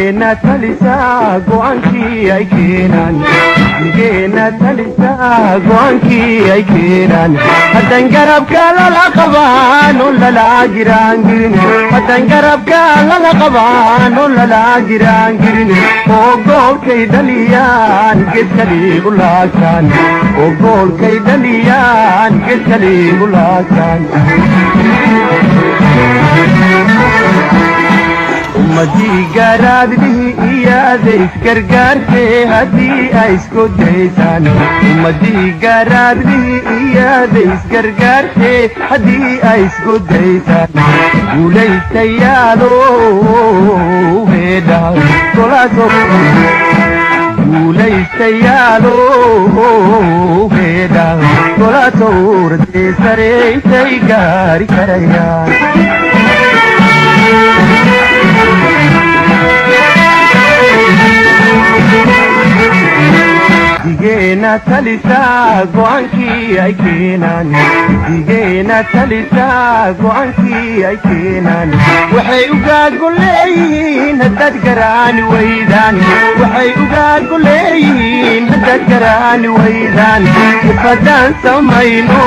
digeena talisaa go'aankii ay keenaan digeena talisaa go'aankii ay keenaan haddaan garabka lala qabaan oo lala jiraan girin haddaan garabka lala qabaan oo lala jiraan girin oo goolkay dhaliyaan geedkali u laagtaan oo goolkay dhaliyaan geedkali u laagtaan ummadii garaadlihi iyaada isgargaartee haddii ay isku daysaan ummadii garaadlihi iyaada isgargaartee haddii ay isku daysaan guulaystayaalow heedhaa golaso guulaystayaalow heedhaa golaso urdee sareysay gaari karayaan digeena talisaa go'aankii ay keenaan digeena talisaa go'aankii ay keenaan waxay ugaago leeyihiin haddaad garaani waydaan waxay ugaago leeyihiin haddaad garaani waydaan ifadaan samayno